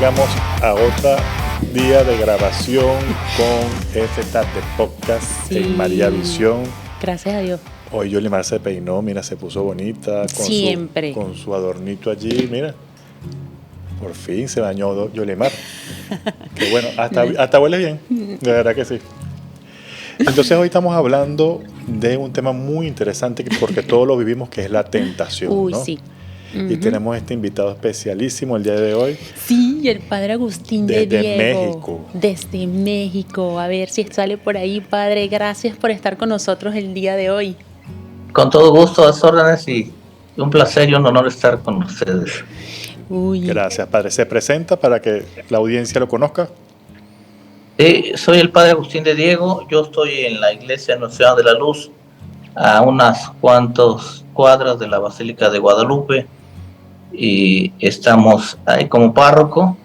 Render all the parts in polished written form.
llegamos a otro día de grabación con este Tarde Podcast en María Visión. Gracias a Dios. Hoy Yolimar se peinó, mira, se puso bonita. Siempre. Con su adornito allí, mira. Por fin se bañó Yolimar. Que bueno, hasta huele bien, de verdad que sí. Entonces hoy estamos hablando de un tema muy interesante porque todos lo vivimos, que es la tentación. Uy, ¿no? sí. Y tenemos este invitado especialísimo el día de hoy. Sí, el padre Agustín de Diego. México. Desde México. A ver si sale por ahí, padre. Gracias por estar con nosotros el día de hoy. Con todo gusto, a las órdenes, y un placer y un honor estar con ustedes. Uy. Gracias, padre. ¿Se presenta para que la audiencia lo conozca? Sí, soy el padre Agustín de Diego. Yo estoy en la iglesia Nuestra Señora de la Luz, a unas cuantas cuadras de la Basílica de Guadalupe, y estamos ahí como párroco,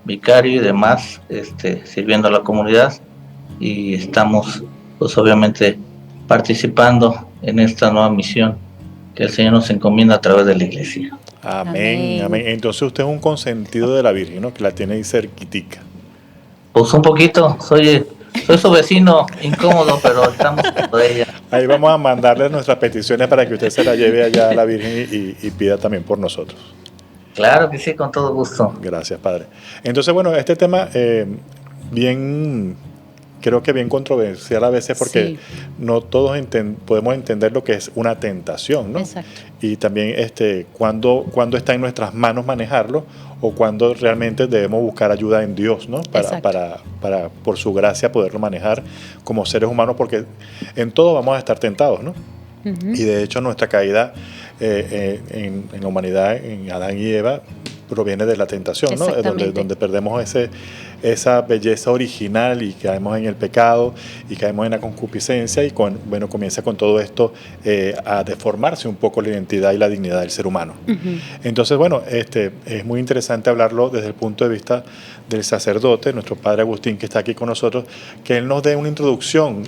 vicario y demás, sirviendo a la comunidad, y estamos pues obviamente participando en esta nueva misión que el Señor nos encomienda a través de la iglesia. Amén, amén. Entonces usted es un consentido de la Virgen, ¿no? Que la tiene ahí cerquitica. Pues un poquito, soy su vecino incómodo, pero estamos por ella. Ahí vamos a mandarle nuestras peticiones para que usted se la lleve allá a la Virgen y pida también por nosotros. Claro que sí, con todo gusto. Gracias, padre. Entonces, bueno, este tema creo que bien controversial a veces porque sí. No todos podemos entender lo que es una tentación, ¿no? Exacto. Y también cuando está en nuestras manos manejarlo o cuando realmente debemos buscar ayuda en Dios, ¿no? Para por su gracia poderlo manejar como seres humanos, porque en todo vamos a estar tentados, ¿no? Uh-huh. Y de hecho nuestra caída en la humanidad, en Adán y Eva, proviene de la tentación, ¿no? Donde perdemos esa belleza original y caemos en el pecado y caemos en la concupiscencia y comienza con todo esto a deformarse un poco la identidad y la dignidad del ser humano. Uh-huh. Entonces, bueno, es muy interesante hablarlo desde el punto de vista del sacerdote, nuestro padre Agustín, que está aquí con nosotros, que él nos dé una introducción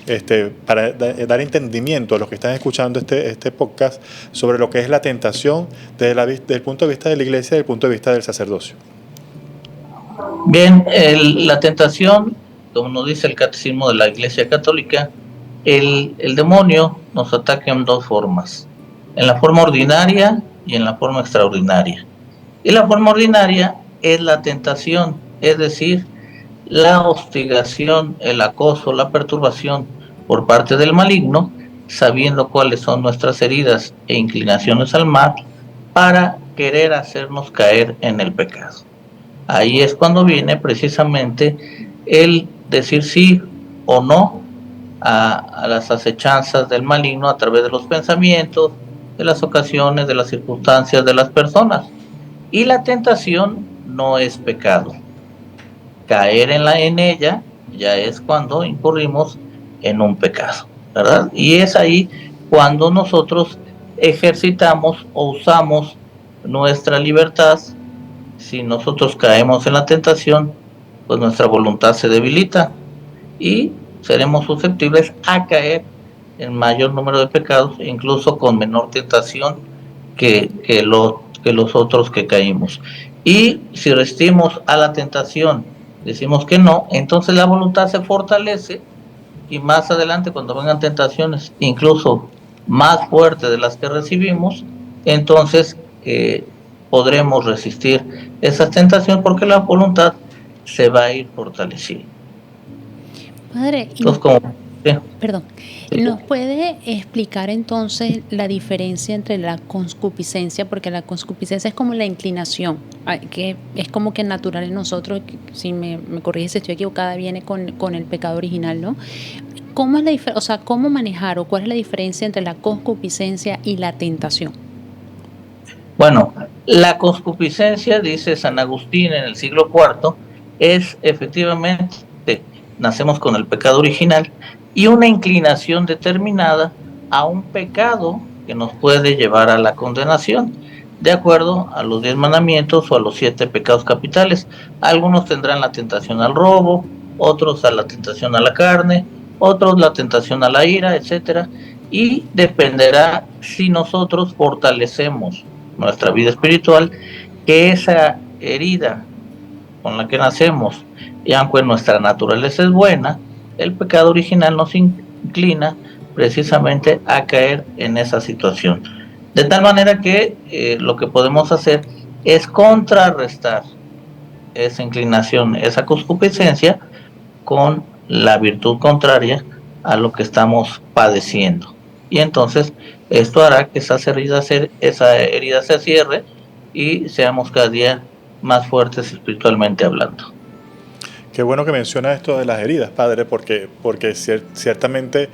para dar entendimiento a los que están escuchando este podcast sobre lo que es la tentación desde el punto de vista de la iglesia y desde el punto de vista del sacerdocio. Bien, la tentación, como nos dice el catecismo de la Iglesia Católica, el demonio nos ataca en dos formas: en la forma ordinaria y en la forma extraordinaria. Y la forma ordinaria es la tentación, es decir, la hostigación, el acoso, la perturbación por parte del maligno, sabiendo cuáles son nuestras heridas e inclinaciones al mal, para querer hacernos caer en el pecado. Ahí es cuando viene precisamente el decir sí o no a las acechanzas del maligno a través de los pensamientos, de las ocasiones, de las circunstancias, de las personas. Y la tentación no es pecado. Caer en ella ya es cuando incurrimos en un pecado, ¿verdad? Y es ahí cuando nosotros ejercitamos o usamos nuestra libertad. Si nosotros caemos en la tentación, pues nuestra voluntad se debilita y seremos susceptibles a caer en mayor número de pecados, incluso con menor tentación que los otros que caímos. Y si resistimos a la tentación, decimos que no, entonces la voluntad se fortalece, y más adelante, cuando vengan tentaciones incluso más fuertes de las que recibimos, entonces podremos resistir esas tentaciones porque la voluntad se va a ir fortaleciendo. Padre, entonces, perdón, ¿nos puede explicar entonces la diferencia entre la concupiscencia? Porque la concupiscencia es como la inclinación, que es como que natural en nosotros, si me corrige si estoy equivocada, viene con el pecado original, ¿no? ¿Cómo es la diferencia, o sea, cómo manejar o cuál es la diferencia entre la concupiscencia y la tentación? Bueno, la concupiscencia, dice San Agustín en el siglo IV, es efectivamente, nacemos con el pecado original y una inclinación determinada a un pecado que nos puede llevar a la condenación, de acuerdo a los 10 mandamientos o a los 7 pecados capitales. Algunos tendrán la tentación al robo, otros a la tentación a la carne, otros la tentación a la ira, etcétera, y dependerá si nosotros fortalecemos nuestra vida espiritual, que esa herida con la que nacemos, y aunque nuestra naturaleza es buena, el pecado original nos inclina precisamente a caer en esa situación. De tal manera que lo que podemos hacer es contrarrestar esa inclinación, esa concupiscencia, con la virtud contraria a lo que estamos padeciendo. Y entonces esto hará que esa herida se cierre y seamos cada día más fuertes espiritualmente hablando. Qué bueno que menciona esto de las heridas, padre, porque ciertamente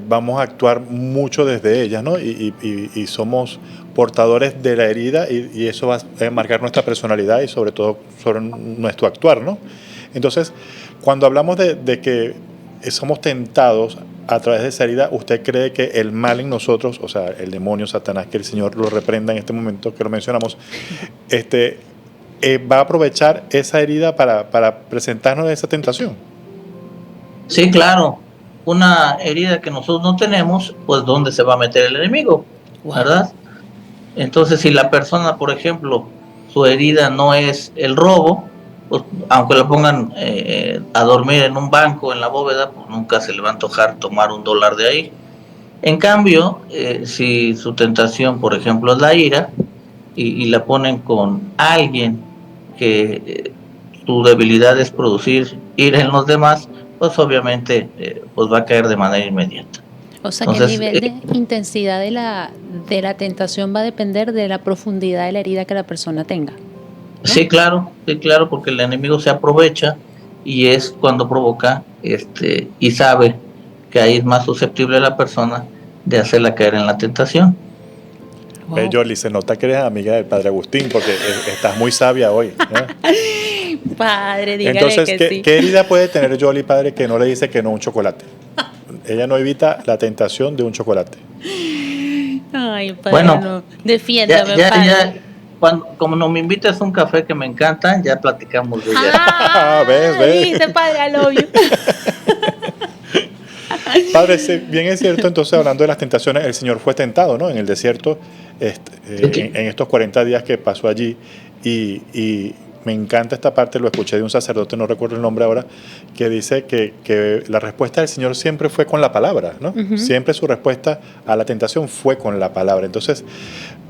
vamos a actuar mucho desde ellas, ¿no? Y somos portadores de la herida y eso va a marcar nuestra personalidad y sobre todo sobre nuestro actuar, ¿no? Entonces, cuando hablamos de que somos tentados a través de esa herida, ¿usted cree que el mal en nosotros, o sea, el demonio, Satanás, que el Señor lo reprenda en este momento que lo mencionamos, va a aprovechar esa herida para presentarnos esa tentación? Sí, claro. Una herida que nosotros no tenemos, pues ¿dónde se va a meter el enemigo? ¿Verdad? Entonces, si la persona, por ejemplo, su herida no es el robo, pues aunque lo pongan a dormir en un banco, en la bóveda, pues nunca se le va a antojar tomar $1 de ahí. En cambio, si su tentación, por ejemplo, es la ira, y la ponen con alguien que su debilidad es producir ira en los demás, pues obviamente pues va a caer de manera inmediata. O sea, entonces, que el nivel de intensidad de la tentación va a depender de la profundidad de la herida que la persona tenga, ¿no? Sí, claro, porque el enemigo se aprovecha y es cuando provoca y sabe que ahí es más susceptible la persona de hacerla caer en la tentación. Wow. Yoli, se nota que eres amiga del padre Agustín porque estás muy sabia hoy, ¿eh? Padre, dígale. Entonces, que sí. ¿qué herida puede tener Yoli, padre, que no le dice que no a un chocolate? Ella no evita la tentación de un chocolate. Ay, padre, bueno, no. Defiéndame, padre. Ya, como no me invitas a un café que me encanta, ya platicamos de ella. ¿Ves? Dice, padre, I love you. Padre, bien es cierto, entonces hablando de las tentaciones, el Señor fue tentado, ¿no? En el desierto, en estos 40 días que pasó allí, y me encanta esta parte, lo escuché de un sacerdote, no recuerdo el nombre ahora, que dice que la respuesta del Señor siempre fue con la palabra, ¿no? Uh-huh. Siempre su respuesta a la tentación fue con la palabra. Entonces,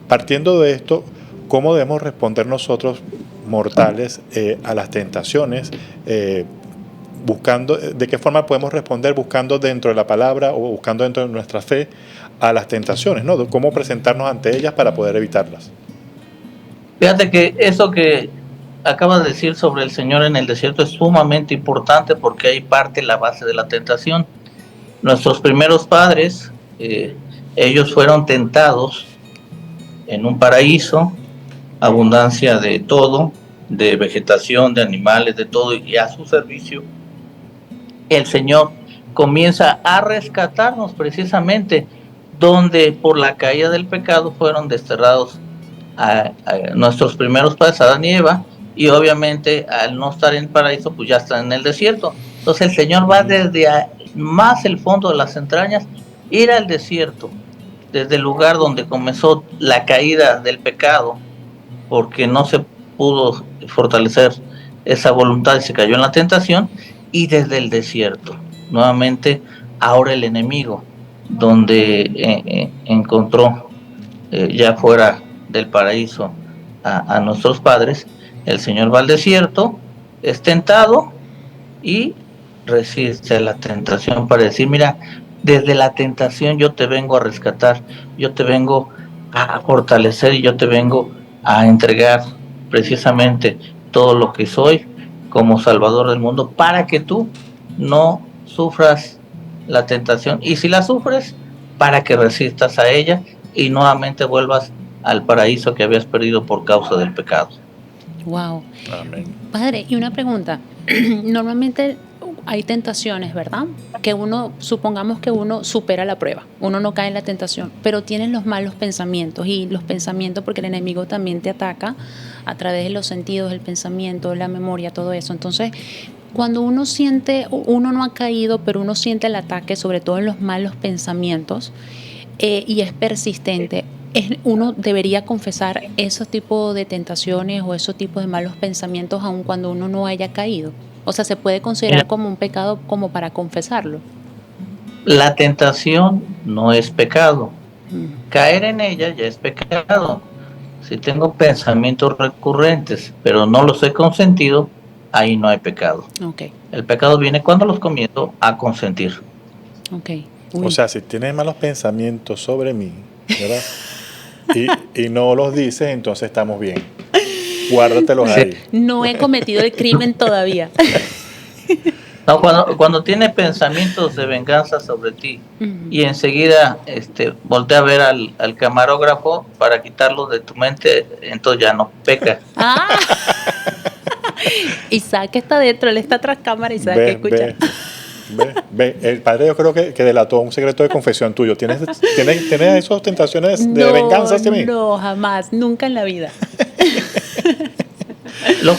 partiendo de esto, ¿cómo debemos responder nosotros, mortales, a las tentaciones? Buscando, ¿de qué forma podemos responder buscando dentro de la palabra o buscando dentro de nuestra fe a las tentaciones, ¿no? ¿Cómo presentarnos ante ellas para poder evitarlas? Fíjate que eso que acabas de decir sobre el Señor en el desierto es sumamente importante porque ahí parte la base de la tentación. Nuestros primeros padres, ellos fueron tentados en un paraíso, abundancia de todo, de vegetación, de animales, de todo, y a su servicio el Señor comienza a rescatarnos precisamente donde por la caída del pecado fueron desterrados a nuestros primeros padres, Adán y Eva, y obviamente al no estar en el paraíso pues ya están en el desierto. Entonces el Señor va desde más el fondo de las entrañas, ir al desierto, desde el lugar donde comenzó la caída del pecado, porque no se pudo fortalecer esa voluntad y se cayó en la tentación, y desde el desierto, nuevamente ahora el enemigo, donde encontró ya fuera del paraíso a nuestros padres, el Señor va al desierto, es tentado y resiste la tentación para decir, mira, desde la tentación yo te vengo a rescatar, yo te vengo a fortalecer y yo te vengo a entregar precisamente todo lo que soy como Salvador del mundo para que tú no sufras la tentación, y si la sufres, para que resistas a ella y nuevamente vuelvas al paraíso que habías perdido por causa del pecado. Wow. Amén. Padre, y una pregunta. Normalmente hay tentaciones, ¿verdad? Que supongamos que uno supera la prueba, uno no cae en la tentación, pero tienen los malos pensamientos, y los pensamientos, porque el enemigo también te ataca a través de los sentidos, el pensamiento, la memoria, todo eso. Entonces, cuando uno no ha caído, pero uno siente el ataque, sobre todo en los malos pensamientos, y es persistente, uno debería confesar esos tipos de tentaciones o esos tipos de malos pensamientos aun cuando uno no haya caído. O sea, ¿se puede considerar como un pecado como para confesarlo? La tentación no es pecado. Caer en ella ya es pecado. Si tengo pensamientos recurrentes, pero no los he consentido, ahí no hay pecado. Okay. El pecado viene cuando los comienzo a consentir. Okay. O sea, si tienes malos pensamientos sobre mí, ¿verdad? y no los dices, entonces estamos bien. Guárdatelos ahí. No he cometido el crimen todavía. No, cuando tienes pensamientos de venganza sobre ti y enseguida voltea a ver al camarógrafo para quitarlo de tu mente, entonces ya no peca. Isaac está dentro, él está tras cámara, Isaac escucha. Ve, el padre yo creo que delató un secreto de confesión tuyo. ¿Tienes esas tentaciones de venganza hacia mí? No, jamás, nunca en la vida.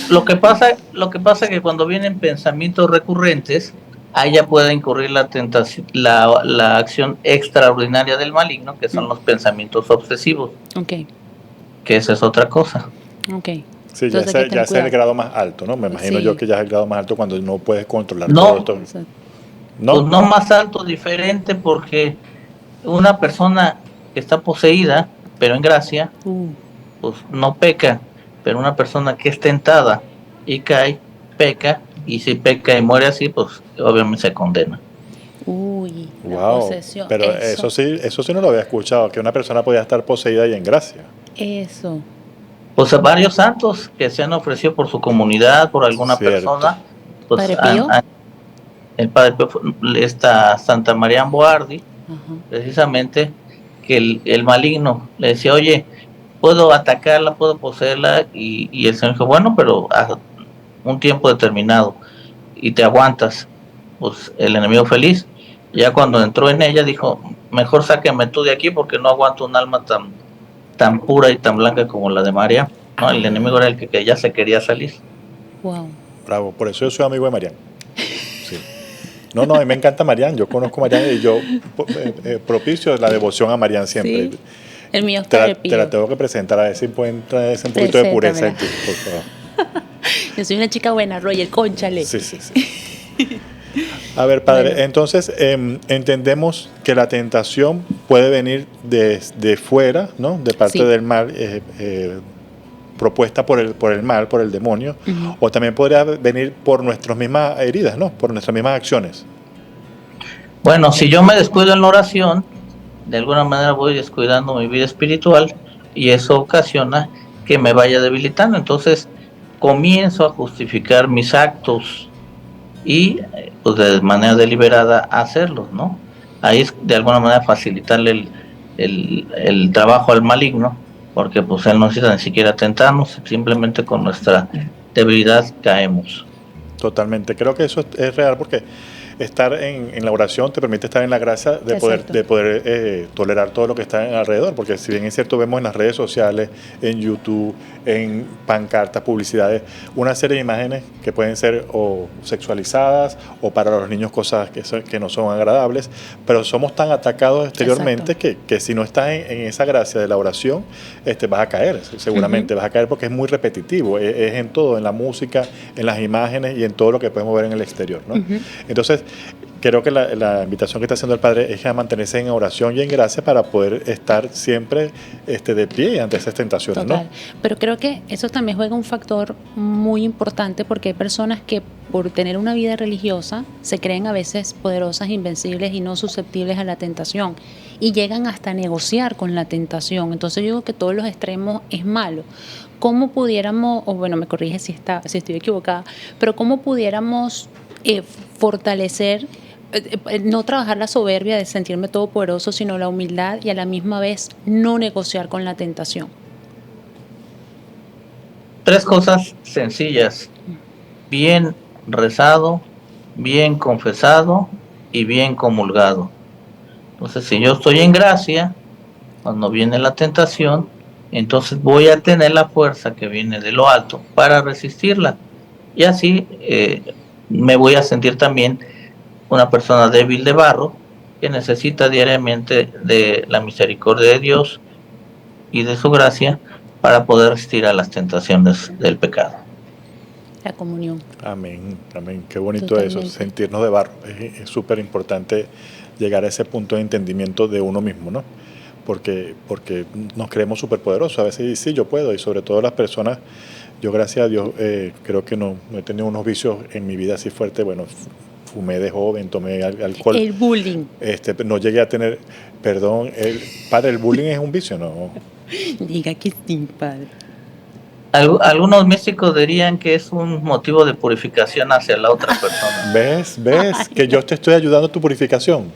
Lo que pasa es que cuando vienen pensamientos recurrentes, ahí ya puede incurrir la tentación, la acción extraordinaria del maligno, que son los pensamientos obsesivos. Okay. Que esa es otra cosa. Okay. Sí, entonces, ya es el grado más alto, ¿no? Me imagino yo que ya es el grado más alto cuando no puedes controlar todo esto. ¿No? Pues no más alto, diferente, porque una persona que está poseída, pero en gracia, pues no peca. Pero una persona que es tentada y cae, peca, y si peca y muere así, pues obviamente se condena. Uy, wow. Posesión. Pero eso sí no lo había escuchado, que una persona podía estar poseída y en gracia. Eso. Pues varios santos que se han ofrecido por su comunidad, por alguna persona. Pues ¿Padre Pío? El Padre Pío, esta Santa María Boardi, precisamente, que el maligno le decía, oye, puedo atacarla, puedo poseerla, y el Señor dijo, bueno, pero a un tiempo determinado, y te aguantas. Pues el enemigo feliz, ya cuando entró en ella, dijo, mejor sáqueme tú de aquí, porque no aguanto un alma tan pura y tan blanca como la de María. ¿No? El enemigo era el que ya se quería salir. Wow. Bravo, por eso yo soy amigo de Marián. Sí. No, a mí me encanta Marián, yo conozco a Marián y yo propicio la devoción a Marián siempre. Sí. El mío está te la tengo que presentar, a ver si encuentra ese un poquito de pureza en ti, por favor. Yo soy una chica buena, Roger, cónchale. Sí. A ver, padre, entonces entendemos que la tentación puede venir de fuera, ¿no? De parte del mal, propuesta por el mal, por el demonio, o también podría venir por nuestras mismas heridas, ¿no? Por nuestras mismas acciones. Bueno, si yo me descuido en la oración, de alguna manera voy descuidando mi vida espiritual y eso ocasiona que me vaya debilitando. Entonces comienzo a justificar mis actos y pues de manera deliberada hacerlos, ¿no? Ahí es de alguna manera facilitarle el trabajo al maligno, porque pues él no necesita ni siquiera tentarnos, simplemente con nuestra debilidad caemos. Totalmente, creo que eso es real, porque estar en la oración te permite estar en la gracia de poder tolerar todo lo que está alrededor, porque si bien es cierto, vemos en las redes sociales, en YouTube, en pancartas, publicidades, una serie de imágenes que pueden ser o sexualizadas o para los niños cosas que no son agradables, pero somos tan atacados exteriormente que si no estás en esa gracia de la oración, vas a caer, seguramente vas a caer, porque es muy repetitivo, es en todo, en la música, en las imágenes y en todo lo que podemos ver en el exterior, ¿no? Entonces, creo que la invitación que está haciendo el Padre es a mantenerse en oración y en gracia para poder estar siempre de pie ante esas tentaciones. Total. ¿No? Pero creo que eso también juega un factor muy importante, porque hay personas que por tener una vida religiosa se creen a veces poderosas, invencibles y no susceptibles a la tentación, y llegan hasta negociar con la tentación. Entonces yo digo que todos los extremos es malo. ¿Cómo pudiéramos, o bueno, me corrige si estoy equivocada, pero cómo pudiéramos fortalecer, no trabajar la soberbia de sentirme todopoderoso, sino la humildad y a la misma vez no negociar con la tentación? 3 cosas sencillas: bien rezado, bien confesado y bien comulgado. Entonces, si yo estoy en gracia, cuando viene la tentación, entonces voy a tener la fuerza que viene de lo alto para resistirla, y así me voy a sentir también una persona débil de barro que necesita diariamente de la misericordia de Dios y de su gracia para poder resistir a las tentaciones del pecado. La comunión. Amén, amén. Qué bonito eso, sentirnos de barro. Es súper importante llegar a ese punto de entendimiento de uno mismo, ¿no? Porque nos creemos superpoderosos. A veces sí, yo puedo, y sobre todo las personas, yo gracias a Dios creo que no he tenido unos vicios en mi vida así fuertes. Bueno, fumé de joven, tomé alcohol. El bullying. No llegué a tener, perdón, padre, el bullying es un vicio, ¿no? Diga que sí, padre. Algunos místicos dirían que es un motivo de purificación hacia la otra persona. ¿Ves? Que yo te estoy ayudando a tu purificación.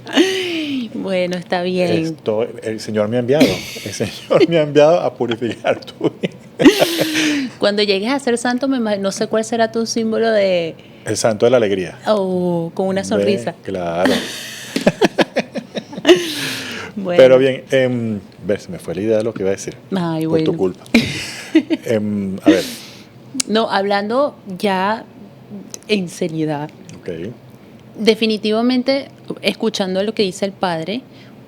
Bueno, está bien. El Señor me ha enviado. El Señor me ha enviado a purificar tu vida. Cuando llegues a ser santo, no sé cuál será tu símbolo de... El santo de la alegría. Oh, con una sonrisa. Claro. Bueno. Pero bien, se me fue la idea de lo que iba a decir. Ay, por tu culpa. A ver. No, hablando ya en seriedad. Okay. Definitivamente, escuchando lo que dice el padre,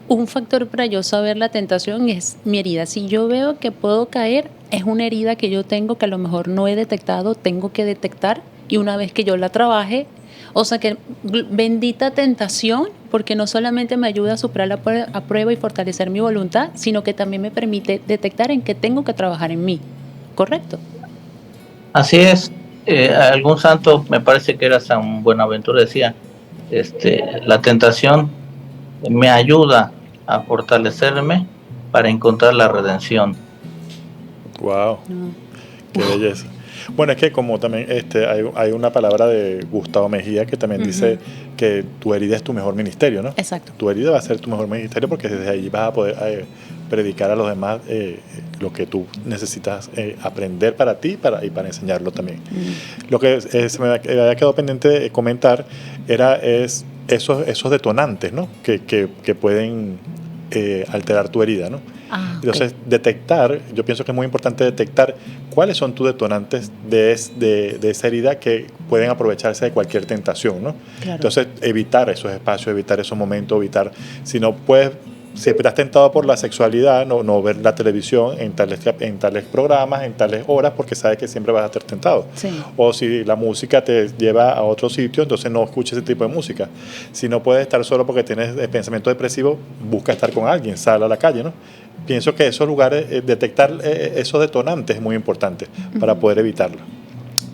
un factor para yo saber la tentación es mi herida. Si yo veo que puedo caer, es una herida que yo tengo que a lo mejor no he detectado, tengo que detectar, y una vez que yo la trabaje, o sea que bendita tentación, porque no solamente me ayuda a superar la prueba y fortalecer mi voluntad, sino que también me permite detectar en qué tengo que trabajar en mí. ¿Correcto? Así es. Algún santo, me parece que era San Buenaventura, decía, la tentación me ayuda a fortalecerme para encontrar la redención. Wow, qué belleza. Bueno, es que como también hay una palabra de Gustavo Mejía que también dice que tu herida es tu mejor ministerio, ¿no? Exacto. Tu herida va a ser tu mejor ministerio porque desde ahí vas a poder predicar a los demás lo que tú necesitas aprender para ti y para enseñarlo también. Lo que se me había quedado pendiente de comentar es esos detonantes, ¿no? que pueden alterar tu herida, ¿no? Entonces, yo pienso que es muy importante detectar cuáles son tus detonantes de esa herida que pueden aprovecharse de cualquier tentación, ¿no? Claro. Entonces, evitar esos espacios, evitar esos momentos, si no puedes, si estás tentado por la sexualidad, no ver la televisión en tales programas, en tales horas, porque sabes que siempre vas a estar tentado. Sí. O si la música te lleva a otro sitio, entonces no escuches ese tipo de música. Si no puedes estar solo porque tienes pensamiento depresivo, busca estar con alguien, sal a la calle, ¿no? Pienso que esos lugares, detectar esos detonantes es muy importante para poder evitarlo.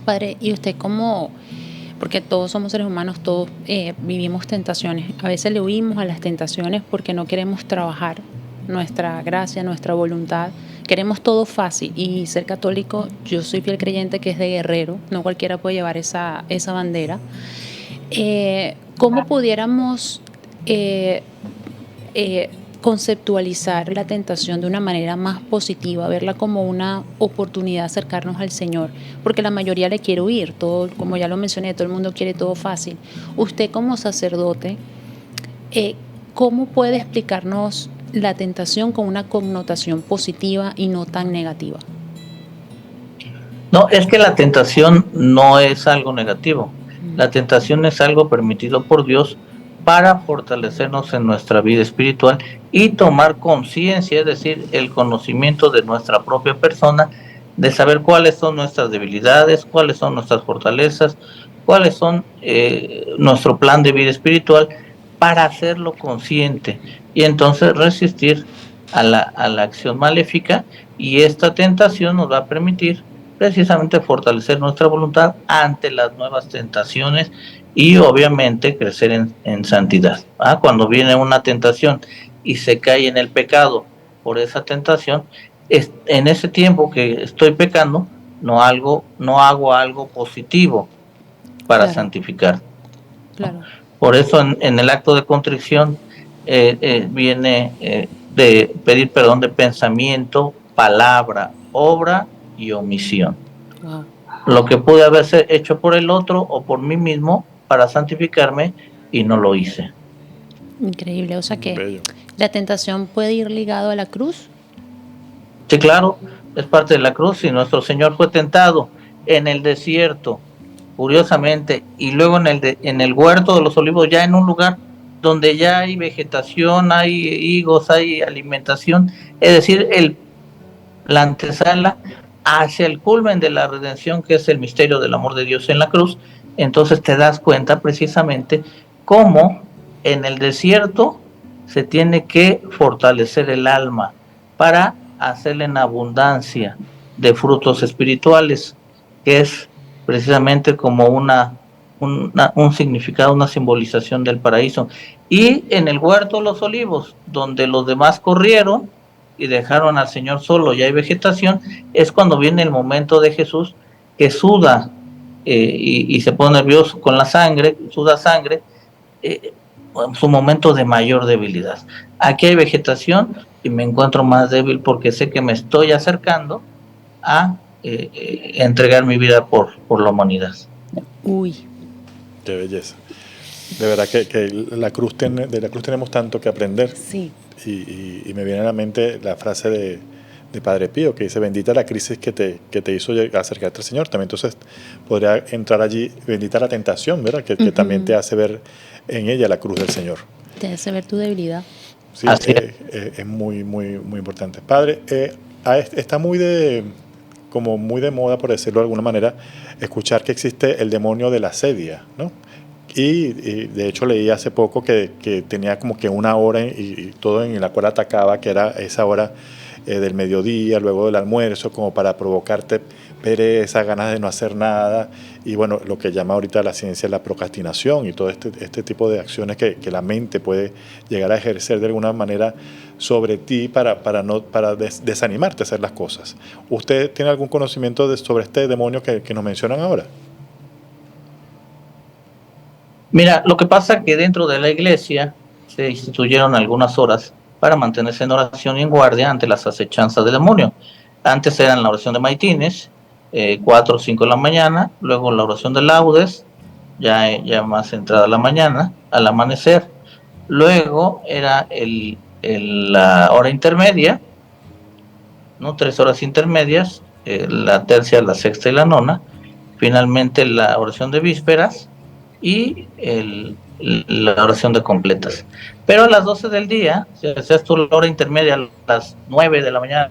Padre, ¿y usted cómo...? Porque todos somos seres humanos, todos vivimos tentaciones. A veces le huimos a las tentaciones porque no queremos trabajar nuestra gracia, nuestra voluntad. Queremos todo fácil. Y ser católico, yo soy fiel creyente que es de guerrero. No cualquiera puede llevar esa bandera. ¿Cómo pudiéramos conceptualizar la tentación de una manera más positiva, verla como una oportunidad de acercarnos al Señor? Porque la mayoría le quiere huir, todo, como ya lo mencioné, todo el mundo quiere todo fácil. Usted como sacerdote, ¿cómo puede explicarnos la tentación con una connotación positiva y no tan negativa? No, es que la tentación no es algo negativo. La tentación es algo permitido por Dios para fortalecernos en nuestra vida espiritual y tomar conciencia, es decir, el conocimiento de nuestra propia persona, de saber cuáles son nuestras debilidades, cuáles son nuestras fortalezas, cuáles son nuestro plan de vida espiritual, para hacerlo consciente y entonces resistir a la acción maléfica, y esta tentación nos va a permitir precisamente fortalecer nuestra voluntad ante las nuevas tentaciones y obviamente crecer en santidad. Cuando viene una tentación y se cae en el pecado por esa tentación, en ese tiempo que estoy pecando, no hago algo positivo para santificar. Claro. Por eso en el acto de contrición viene de pedir perdón de pensamiento, palabra, obra y omisión. Wow. Lo que pude haber hecho por el otro o por mí mismo para santificarme y no lo hice. Increíble, o sea que la tentación puede ir ligado a la cruz. Sí, claro, es parte de la cruz, y nuestro Señor fue tentado en el desierto, curiosamente, y luego en el huerto de los olivos, ya en un lugar donde ya hay vegetación, hay higos, hay alimentación, es decir, la antesala hacia el culmen de la redención, que es el misterio del amor de Dios en la cruz. Entonces te das cuenta precisamente cómo en el desierto se tiene que fortalecer el alma para hacerle en abundancia de frutos espirituales, que es precisamente como un significado, una simbolización del paraíso. Y en el huerto de los olivos, donde los demás corrieron y dejaron al Señor solo y hay vegetación, es cuando viene el momento de Jesús, que suda y se pone nervioso con la sangre, suda sangre, su momento de mayor debilidad. Aquí hay vegetación y me encuentro más débil porque sé que me estoy acercando a entregar mi vida por la humanidad. Uy. Qué belleza. De verdad que de la cruz tenemos tanto que aprender. Sí. Y me viene a la mente la frase de Padre Pío, que dice: bendita la crisis que te hizo acercarte al Señor. También entonces podría entrar allí, bendita la tentación, ¿verdad? Que también te hace ver en ella la cruz del Señor. Te hace ver tu debilidad. Sí, es muy, muy, muy importante. Padre, está muy de moda, por decirlo de alguna manera, escuchar que existe el demonio de la sedia, ¿no? Y de hecho leí hace poco que tenía como que una hora y todo en la cual atacaba, que era esa hora del mediodía, luego del almuerzo, como para provocarte pereza, ganas de no hacer nada, y bueno, lo que llama ahorita la ciencia la procrastinación y todo este tipo de acciones que la mente puede llegar a ejercer de alguna manera sobre ti para desanimarte a hacer las cosas. ¿Usted tiene algún conocimiento sobre este demonio que nos mencionan ahora? Mira, lo que pasa es que dentro de la iglesia se instituyeron algunas horas para mantenerse en oración y en guardia ante las acechanzas del demonio. Antes eran la oración de maitines, 4 o 5 de la mañana, luego la oración de laudes, ya más entrada la mañana, al amanecer. Luego era la hora intermedia, ¿no? 3 horas intermedias, la tercia, la sexta y la nona. Finalmente la oración de vísperas y la oración de completas. Pero a las 12 del día, si haces tú la hora intermedia a las 9 de la mañana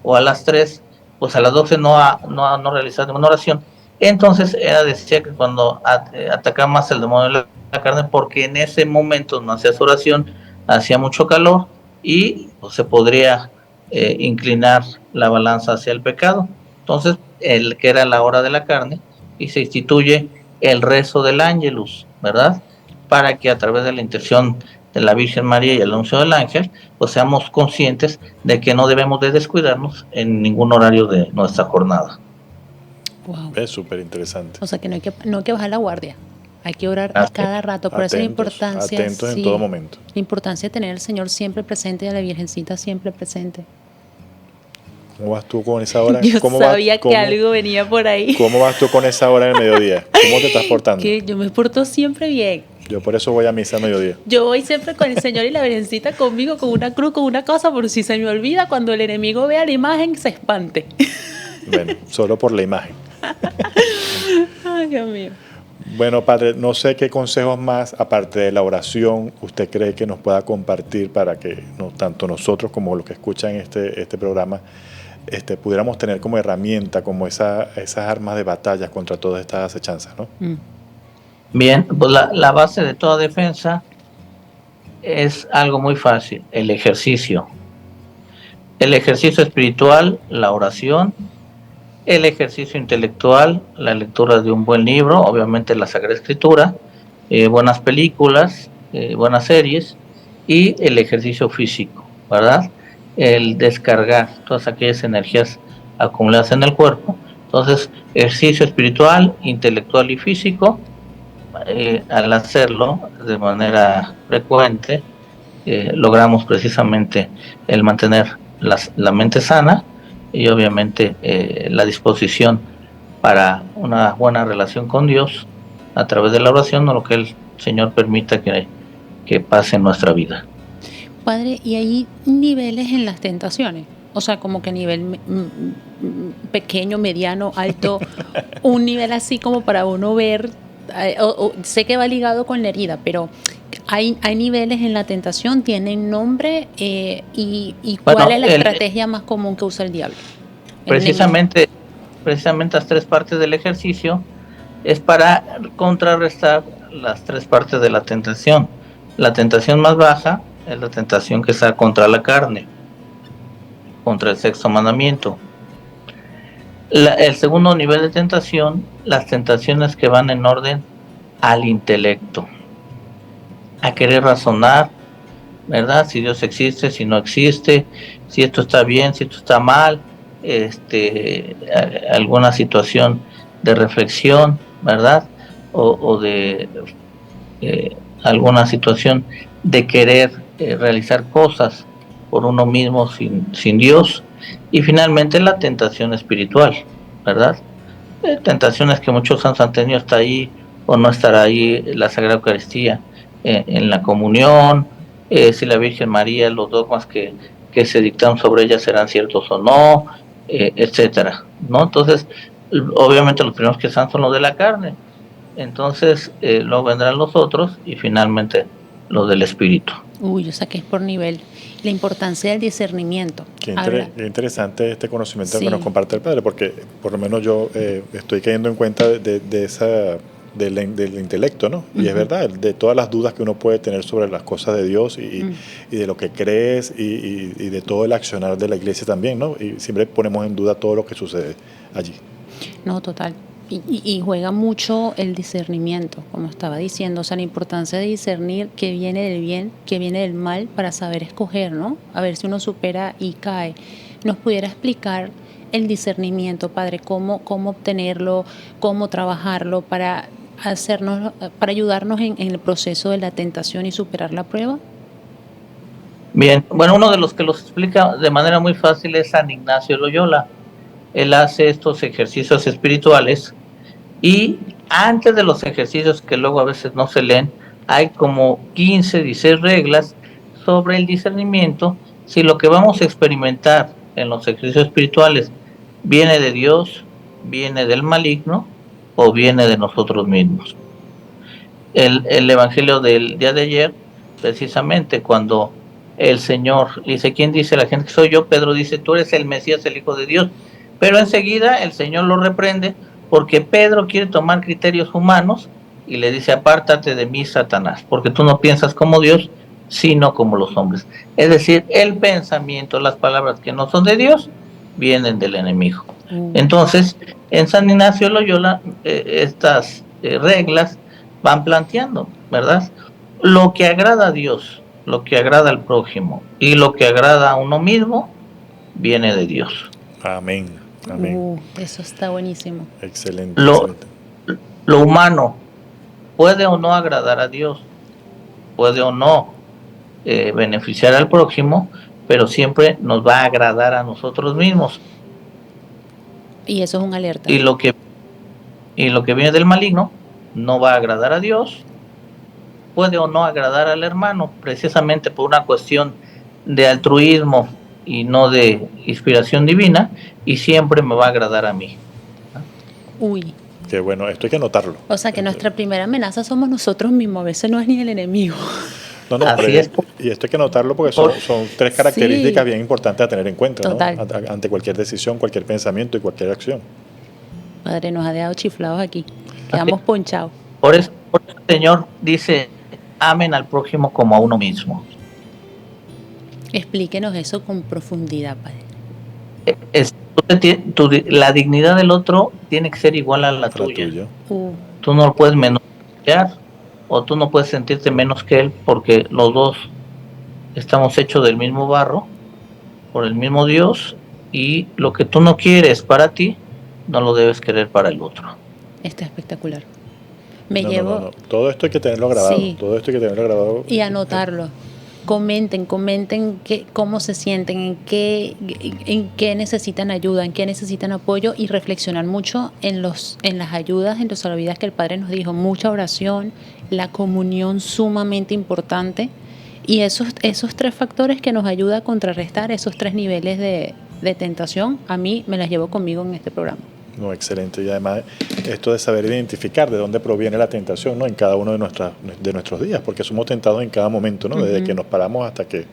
o a las 3, pues a las 12 no realizas ninguna oración. Entonces decía que cuando atacaba más el demonio de la carne, porque en ese momento no hacías oración, hacía mucho calor y pues, se podría inclinar la balanza hacia el pecado. Entonces, que era la hora de la carne, y se instituye el rezo del Ángelus, ¿verdad? Para que a través de la intercesión de la Virgen María y el anuncio del ángel, pues seamos conscientes de que no debemos de descuidarnos en ningún horario de nuestra jornada. Wow. Es súper interesante. O sea que no hay que bajar la guardia. Hay que orar a cada rato. Por eso la importancia. Atentos en todo momento. La importancia de tener al Señor siempre presente y a la Virgencita siempre presente. ¿Cómo vas tú con esa hora? Yo sabía que algo venía por ahí. ¿Cómo vas tú con esa hora del mediodía? ¿Cómo te estás portando? Que yo me porto siempre bien. Yo por eso voy a misa a mediodía. Yo voy siempre con el Señor y la Virgencita conmigo, con una cruz, con una cosa, por si se me olvida, cuando el enemigo vea la imagen, se espante. Bueno, solo por la imagen. Ay, Dios mío. Bueno, Padre, no sé qué consejos más, aparte de la oración, usted cree que nos pueda compartir para que tanto nosotros como los que escuchan este programa pudiéramos tener como herramienta, como esas armas de batalla contra todas estas acechanzas, ¿no? Bien, pues la base de toda defensa es algo muy fácil: el ejercicio. El ejercicio espiritual, la oración; el ejercicio intelectual, la lectura de un buen libro, obviamente la Sagrada Escritura, buenas películas, buenas series; y el ejercicio físico, ¿verdad? El descargar todas aquellas energías acumuladas en el cuerpo. Entonces, ejercicio espiritual, intelectual y físico. Al hacerlo de manera frecuente, logramos precisamente el mantener la mente sana y obviamente la disposición para una buena relación con Dios a través de la oración, o lo que el Señor permita que pase en nuestra vida. Padre, ¿y hay niveles en las tentaciones? O sea, como que nivel pequeño, mediano, alto, un nivel así como para uno ver, sé que va ligado con la herida, pero Hay niveles en la tentación, tienen nombre, y ¿cuál es la estrategia más común que usa el diablo? Precisamente las 3 partes del ejercicio es para contrarrestar las 3 partes de la tentación. La tentación más baja es la tentación que está contra la carne, contra el sexto mandamiento. El segundo nivel de tentación, las tentaciones que van en orden al intelecto, a querer razonar, ¿verdad? Si Dios existe, si no existe, si esto está bien, si esto está mal, alguna situación de reflexión, ¿verdad? O de alguna situación de querer realizar cosas por uno mismo sin Dios. Y finalmente la tentación espiritual, ¿verdad? Tentaciones que muchos han tenido hasta ahí o no estar ahí, la Sagrada Eucaristía, en la comunión, si la Virgen María, los dogmas que se dictan sobre ella serán ciertos o no, etcétera, ¿no? Entonces, obviamente los primeros que están son los de la carne, entonces luego vendrán los otros y finalmente los del espíritu. Uy, o sea que es por nivel. La importancia del discernimiento. Qué interesante este conocimiento que nos comparte el Padre, porque por lo menos yo estoy cayendo en cuenta de esa del intelecto, ¿no? Y es verdad, de todas las dudas que uno puede tener sobre las cosas de Dios y de lo que crees y de todo el accionar de la iglesia también, ¿no? Y siempre ponemos en duda todo lo que sucede allí. No, total. Y juega mucho el discernimiento, como estaba diciendo, o sea, la importancia de discernir qué viene del bien, qué viene del mal, para saber escoger, ¿no? A ver si uno supera y cae. ¿Nos pudiera explicar el discernimiento, Padre? ¿Cómo obtenerlo, cómo trabajarlo para ayudarnos en el proceso de la tentación y superar la prueba? Bien, bueno, uno de los que los explica de manera muy fácil es San Ignacio de Loyola. Él hace estos ejercicios espirituales y antes de los ejercicios, que luego a veces no se leen, hay como 15, 16 reglas sobre el discernimiento, si lo que vamos a experimentar en los ejercicios espirituales viene de Dios, viene del maligno o viene de nosotros mismos. El evangelio del día de ayer, precisamente cuando el Señor dice, ¿quién dice la gente que soy yo? Pedro dice, tú eres el Mesías, el Hijo de Dios. Pero enseguida el Señor lo reprende porque Pedro quiere tomar criterios humanos y le dice, apártate de mí, Satanás, porque tú no piensas como Dios, sino como los hombres. Es decir, el pensamiento, las palabras que no son de Dios, vienen del enemigo. Entonces, en San Ignacio de Loyola, estas reglas van planteando, ¿verdad? Lo que agrada a Dios, lo que agrada al prójimo y lo que agrada a uno mismo, viene de Dios. Amén. Amén. Eso está buenísimo. Excelente. Lo humano puede o no agradar a Dios, puede o no beneficiar al prójimo, pero siempre nos va a agradar a nosotros mismos. Y eso es una alerta. Y lo que viene del maligno no va a agradar a Dios, puede o no agradar al hermano, precisamente por una cuestión de altruismo y no de inspiración divina, y siempre me va a agradar a mí. Uy. Qué bueno, esto hay que notarlo. O sea que nuestra primera amenaza somos nosotros mismos, a veces no es ni el enemigo. No, y esto hay que notarlo porque son 3 características bien importantes a tener en cuenta, ¿no? Ante cualquier decisión, cualquier pensamiento y cualquier acción. Padre, nos ha dejado chiflados aquí, quedamos ponchados. Por eso el Señor dice, amen al prójimo como a uno mismo. Explíquenos eso con profundidad, Padre. La dignidad del otro tiene que ser igual a la tuya. Tú no lo puedes menospreciar o tú no puedes sentirte menos que él, porque los dos estamos hechos del mismo barro, por el mismo Dios, y lo que tú no quieres para ti, no lo debes querer para el otro. Está espectacular. Todo esto hay que tenerlo grabado. Sí. Todo esto hay que tenerlo grabado. Y anotarlo. Comenten cómo se sienten, en qué necesitan ayuda, en qué necesitan apoyo, y reflexionar mucho en las ayudas, en los salvavidas que el Padre nos dijo. Mucha oración, la comunión sumamente importante, y esos 3 factores que nos ayudan a contrarrestar esos 3 niveles de tentación. A mí me las llevo conmigo en este programa. No, excelente. Y además esto de saber identificar de dónde proviene la tentación, ¿no? En cada uno de nuestros días, porque somos tentados en cada momento, ¿no? Desde que nos paramos hasta que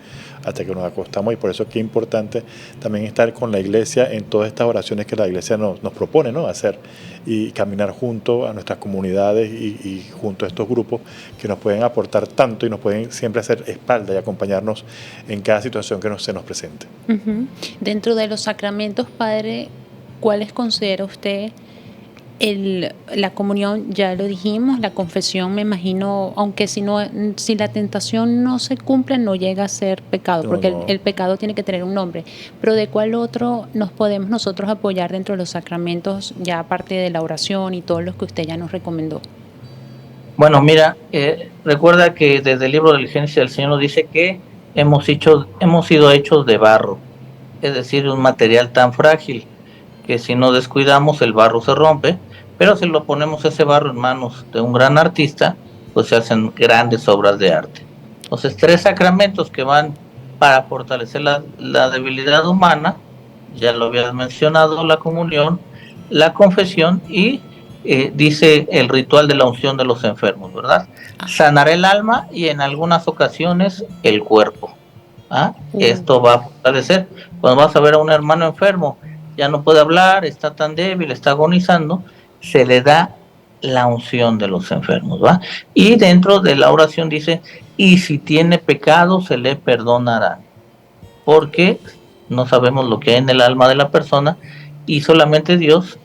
nos acostamos, y por eso es que es importante también estar con la iglesia en todas estas oraciones que la iglesia nos propone, ¿no? Hacer, y caminar junto a nuestras comunidades y junto a estos grupos que nos pueden aportar tanto y nos pueden siempre hacer espalda y acompañarnos en cada situación que se nos presente. Dentro de los sacramentos, Padre, ¿cuáles considera usted? La comunión, ya lo dijimos, la confesión, me imagino, aunque si la tentación no se cumple, no llega a ser pecado, porque no. El pecado tiene que tener un nombre. Pero ¿de cuál otro nos podemos nosotros apoyar dentro de los sacramentos, ya aparte de la oración y todos los que usted ya nos recomendó? Bueno, mira, recuerda que desde el libro del Génesis el Señor nos dice que hemos sido hechos de barro, es decir, un material tan frágil que si no descuidamos el barro se rompe, pero si lo ponemos ese barro en manos de un gran artista, pues se hacen grandes obras de arte. Entonces, 3 sacramentos que van para fortalecer la debilidad humana, ya lo habías mencionado, la comunión, la confesión y dice el ritual de la unción de los enfermos, ¿verdad? Sanar el alma y en algunas ocasiones el cuerpo. Esto va a fortalecer. Cuando vas a ver a un hermano enfermo, ya no puede hablar, está tan débil, está agonizando, se le da la unción de los enfermos, ¿va? Y dentro de la oración dice, y si tiene pecado se le perdonará, porque no sabemos lo que hay en el alma de la persona y solamente Dios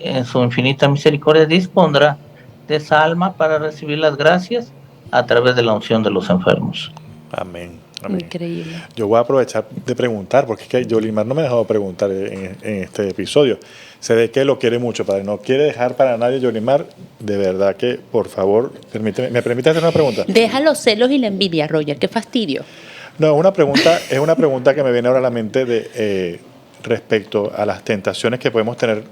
en su infinita misericordia dispondrá de esa alma para recibir las gracias a través de la unción de los enfermos. Amén. Amén. Increíble. Yo voy a aprovechar de preguntar, porque es que Yolimar no me ha dejado preguntar en este episodio. Se ve que lo quiere mucho, Padre. No quiere dejar para nadie, Yolimar. De verdad que, por favor, ¿me permite hacer una pregunta? Deja los celos y la envidia, Roger. Qué fastidio. No, es una pregunta que me viene ahora a la mente respecto a las tentaciones que podemos tener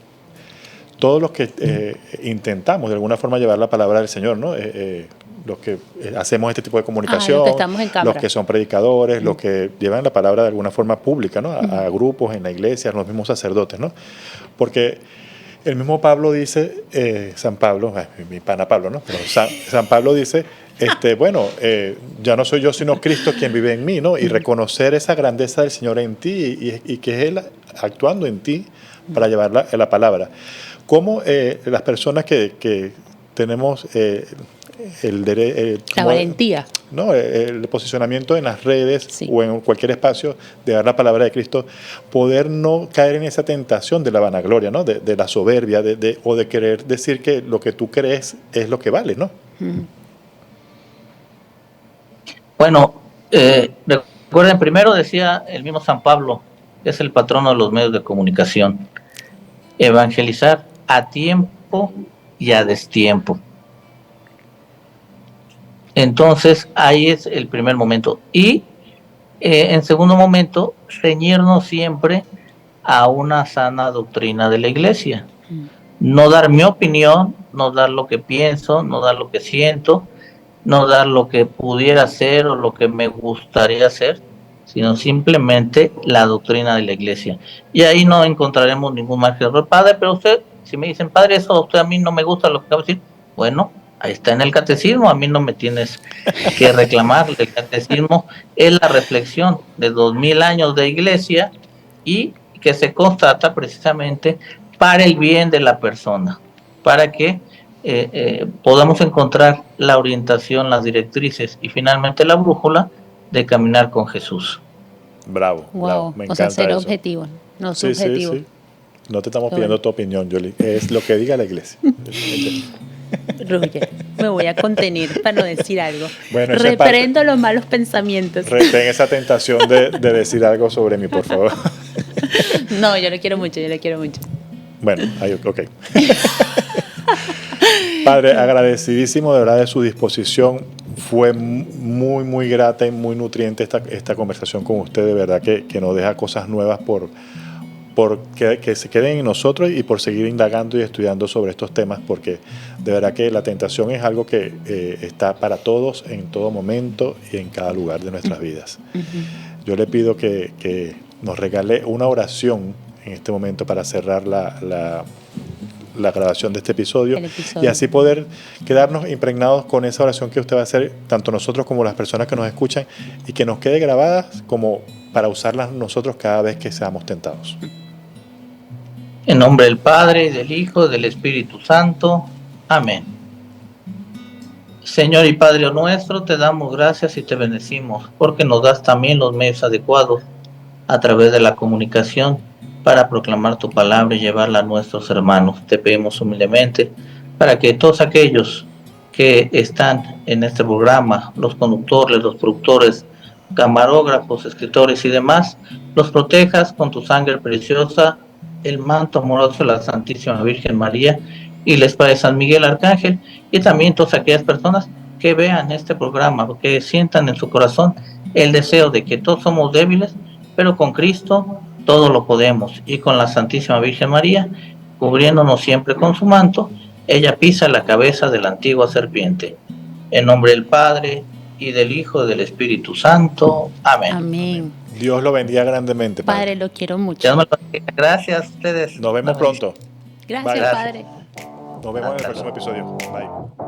todos los que intentamos de alguna forma llevar la palabra del Señor, ¿no? Los que hacemos este tipo de comunicación, los que son predicadores, los que llevan la palabra de alguna forma pública, ¿no? A grupos en la iglesia, los mismos sacerdotes, ¿no? Porque el mismo Pablo dice, San Pablo, mi pana Pablo, ¿no? Pero San Pablo dice, ya no soy yo sino Cristo quien vive en mí, ¿no? Y reconocer esa grandeza del Señor en ti y que es Él actuando en ti para llevar la palabra. ¿Cómo las personas que tenemos la valentía, ¿no? El posicionamiento en las redes o en cualquier espacio de dar la palabra de Cristo, poder no caer en esa tentación de la vanagloria, ¿no? de la soberbia o de querer decir que lo que tú crees es lo que vale, ¿no? Bueno, recuerden, primero decía el mismo San Pablo, que es el patrono de los medios de comunicación, evangelizar a tiempo y a destiempo. Entonces, ahí es el primer momento. Y en segundo momento, ceñirnos siempre a una sana doctrina de la iglesia. No dar mi opinión, no dar lo que pienso, no dar lo que siento, no dar lo que pudiera hacer o lo que me gustaría hacer, sino simplemente la doctrina de la iglesia. Y ahí no encontraremos ningún margen de error. Padre, pero usted, si me dicen, Padre, eso a usted a mí no me gusta lo que acaba de decir, bueno, ahí está en el catecismo, a mí no me tienes que reclamar. El catecismo es la reflexión de 2000 años de iglesia y que se constata precisamente para el bien de la persona, para que podamos encontrar la orientación, las directrices y finalmente la brújula de caminar con Jesús. Bravo, bravo. Me encanta ser eso. objetivo, no subjetivo. Sí. No te estamos pidiendo tu opinión, Yoli, es lo que diga la iglesia. Roger, me voy a contener para no decir algo. Bueno, reprendo los malos pensamientos. Retén esa tentación de decir algo sobre mí, por favor. No, yo lo quiero mucho. Bueno, ok. Padre, agradecidísimo de verdad de su disposición. Fue muy, muy grata y muy nutriente esta conversación con usted. De verdad que nos deja cosas nuevas por que se queden en nosotros y por seguir indagando y estudiando sobre estos temas, porque de verdad que la tentación es algo que está para todos en todo momento y en cada lugar de nuestras vidas. Yo le pido que nos regale una oración en este momento para cerrar la grabación de este episodio, y así poder quedarnos impregnados con esa oración que usted va a hacer, tanto nosotros como las personas que nos escuchan, y que nos quede grabada como para usarlas nosotros cada vez que seamos tentados. En nombre del Padre, y del Hijo, y del Espíritu Santo. Amén. Señor y Padre nuestro, te damos gracias y te bendecimos, porque nos das también los medios adecuados a través de la comunicación para proclamar tu palabra y llevarla a nuestros hermanos. Te pedimos humildemente para que todos aquellos que están en este programa, los conductores, los productores, camarógrafos, escritores y demás, los protejas con tu sangre preciosa, el manto amoroso de la Santísima Virgen María y les Padre San Miguel Arcángel, y también todas aquellas personas que vean este programa, que sientan en su corazón el deseo de que todos somos débiles, pero con Cristo todo lo podemos, y con la Santísima Virgen María, cubriéndonos siempre con su manto, ella pisa la cabeza de la antigua serpiente. En nombre del Padre, y del Hijo, y del Espíritu Santo. Amén. Amén. Dios lo bendiga grandemente, Padre, lo quiero mucho. Gracias a ustedes. Nos vemos pronto. Gracias, Bye. Padre. Nos vemos en el próximo episodio. Bye.